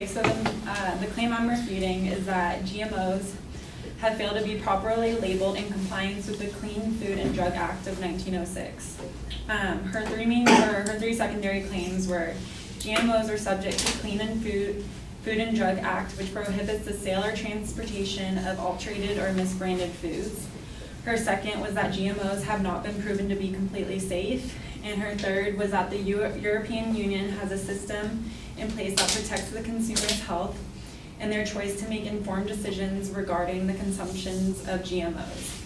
So the claim I'm refuting is that GMOs have failed to be properly labeled in compliance with the Clean Food and Drug Act of 1906. Her three secondary claims were GMOs are subject to Clean and Food and Drug Act, which prohibits the sale or transportation of alterated or misbranded foods. Her second was that GMOs have not been proven to be completely safe. And her third was that the European Union has a system in place that protects the consumer's health and their choice to make informed decisions regarding the consumptions of GMOs.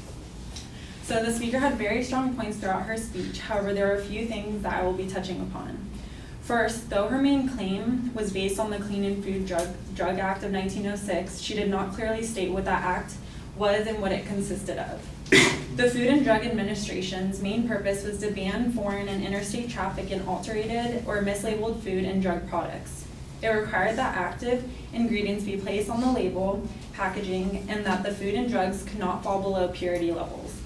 So the speaker had very strong points throughout her speech. However, there are a few things that I will be touching upon. First, though her main claim was based on the Clean and Food Drug Act of 1906, she did not clearly state what that act was and what it consisted of. The Food and Drug Administration's main purpose was to ban foreign and interstate traffic in alterated or mislabeled food and drug products. It required that active ingredients be placed on the label, packaging, and that the food and drugs could not fall below purity levels.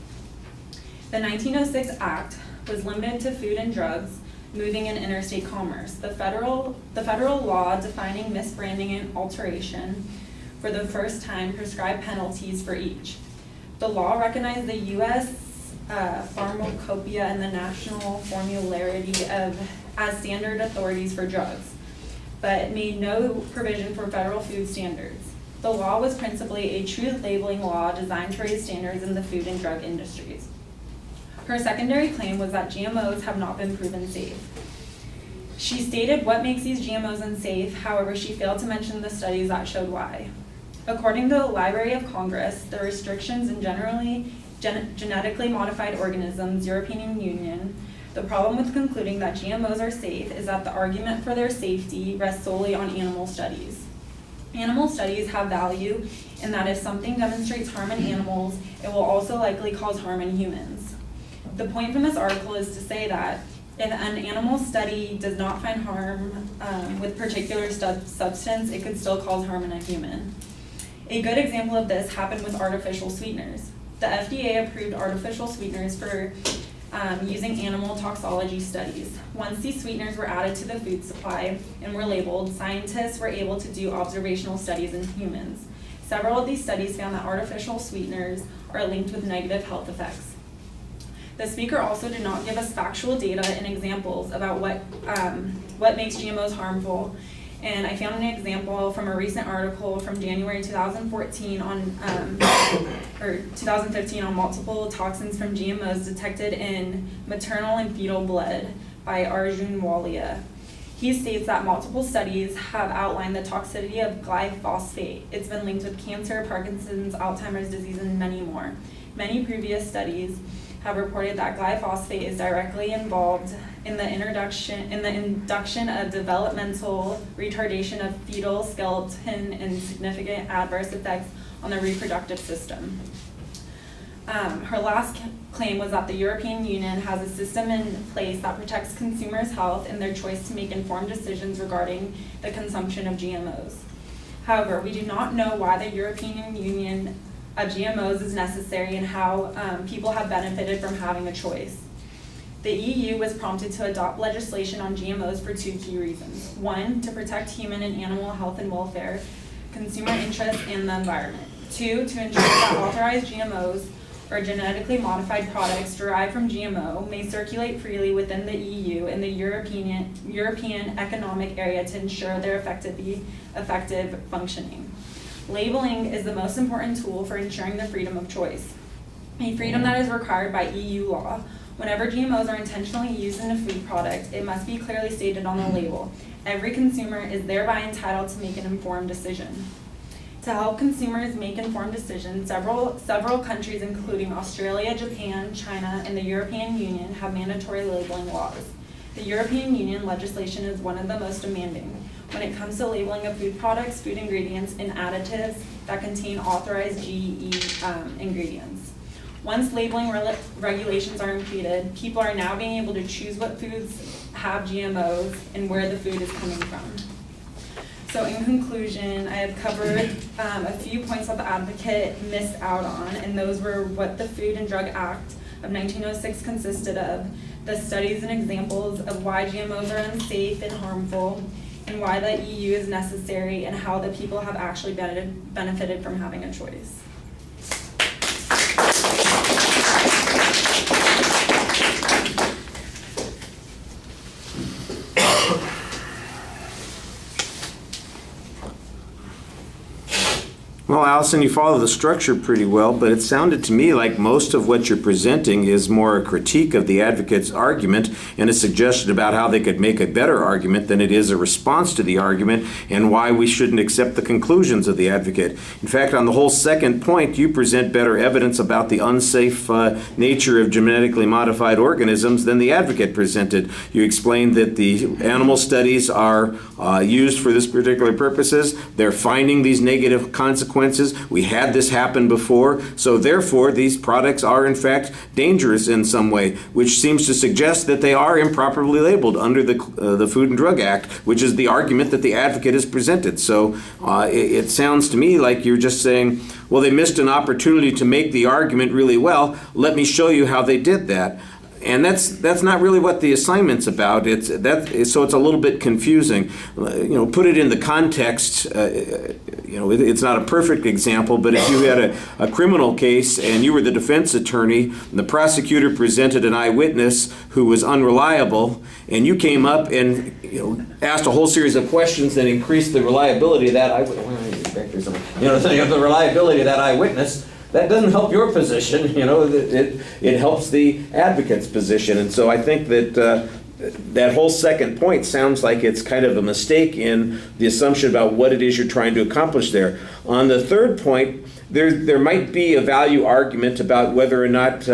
The 1906 Act was limited to food and drugs moving in interstate commerce. The federal law defining misbranding and alteration for the first time prescribed penalties for each. The law recognized the U.S. Pharmacopoeia and the National Formulary as standard authorities for drugs, but made no provision for federal food standards. The law was principally a truth labeling law designed to raise standards in the food and drug industries. Her secondary claim was that GMOs have not been proven safe. She stated what makes these GMOs unsafe, however, she failed to mention the studies that showed why. According to the Library of Congress, the restrictions in genetically modified organisms, European Union, the problem with concluding that GMOs are safe is that the argument for their safety rests solely on animal studies. Animal studies have value in that if something demonstrates harm in animals, it will also likely cause harm in humans. The point from this article is to say that if an animal study does not find harm with particular substance, it could still cause harm in a human. A good example of this happened with artificial sweeteners. The FDA approved artificial sweeteners for using animal toxicology studies. Once these sweeteners were added to the food supply and were labeled, scientists were able to do observational studies in humans. Several of these studies found that artificial sweeteners are linked with negative health effects. The speaker also did not give us factual data and examples about what makes GMOs harmful. And I found an example from a recent article from January 2015 on multiple toxins from GMOs detected in maternal and fetal blood by Arjun Walia. He states that multiple studies have outlined the toxicity of glyphosate. It's been linked with cancer, Parkinson's, Alzheimer's disease, and many more. Many previous studies have reported that glyphosate is directly involved in the induction of developmental retardation of fetal skeleton and significant adverse effects on the reproductive system. Her last claim was that the European Union has a system in place that protects consumers' health and their choice to make informed decisions regarding the consumption of GMOs. However, we do not know why the European Union of GMOs is necessary and how people have benefited from having a choice. The EU was prompted to adopt legislation on GMOs for two key reasons. One, to protect human and animal health and welfare, consumer interests, and the environment. Two, to ensure that authorized GMOs or genetically modified products derived from GMO may circulate freely within the EU and the European Economic Area to ensure their effective functioning. Labeling is the most important tool for ensuring the freedom of choice, a freedom that is required by EU law. Whenever GMOs are intentionally used in a food product, it must be clearly stated on the label. Every consumer is thereby entitled to make an informed decision. To help consumers make informed decisions, several countries, including Australia, Japan, China, and the European Union, have mandatory labeling laws. The European Union legislation is one of the most demanding when it comes to labeling of food products, food ingredients, and additives that contain authorized GE ingredients. Once labeling regulations are completed, people are now being able to choose what foods have GMOs and where the food is coming from. So in conclusion, I have covered a few points that the advocate missed out on, and those were what the Food and Drug Act of 1906 consisted of, the studies and examples of why GMOs are unsafe and harmful, and why the EU is necessary, and how the people have actually benefited from having a choice. Well, Allison, you follow the structure pretty well, but it sounded to me like most of what you're presenting is more a critique of the advocate's argument and a suggestion about how they could make a better argument than it is a response to the argument and why we shouldn't accept the conclusions of the advocate. In fact, on the whole second point, you present better evidence about the unsafe nature of genetically modified organisms than the advocate presented. You explained that the animal studies are used for this particular purposes. They're finding these negative consequences. We had this happen before, so therefore these products are in fact dangerous in some way, which seems to suggest that they are improperly labeled under the Food and Drug Act, which is the argument that the advocate has presented. So it sounds to me like you're just saying, well, they missed an opportunity to make the argument really well. Let me show you how they did that. And that's not really what the assignment's about. So it's a little bit confusing. Put it in the context. It's not a perfect example, but if you had a criminal case and you were the defense attorney, and the prosecutor presented an eyewitness who was unreliable, and you came up and asked a whole series of questions that increased the reliability of that the reliability of that eyewitness. That doesn't help your position, it helps the advocate's position. And so I think that that whole second point sounds like it's kind of a mistake in the assumption about what it is you're trying to accomplish there. On the third point, there might be a value argument about whether or not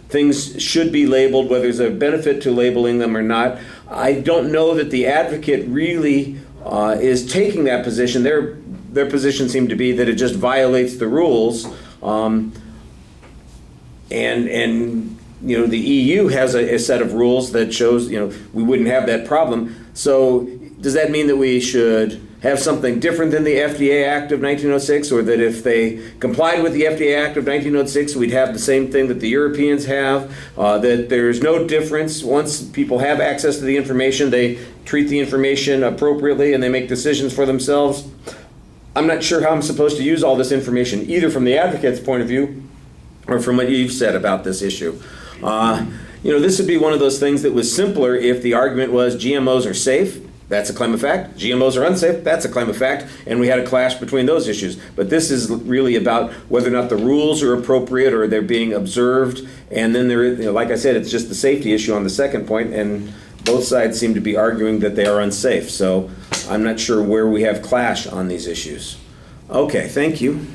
things should be labeled, whether there's a benefit to labeling them or not. I don't know that the advocate really is taking that position. Their position seemed to be that it just violates the rules. The EU has a set of rules that shows, we wouldn't have that problem. So does that mean that we should have something different than the FDA Act of 1906, or that if they complied with the FDA Act of 1906, we'd have the same thing that the Europeans have, that there's no difference? Once people have access to the information, they treat the information appropriately and they make decisions for themselves? I'm not sure how I'm supposed to use all this information, either from the advocate's point of view or from what you've said about this issue. This would be one of those things that was simpler if the argument was GMOs are safe, that's a claim of fact. GMOs are unsafe, that's a claim of fact, and we had a clash between those issues. But this is really about whether or not the rules are appropriate or they're being observed, and then like I said, it's just the safety issue on the second point, and both sides seem to be arguing that they are unsafe. So I'm not sure where we have clash on these issues. Okay, thank you.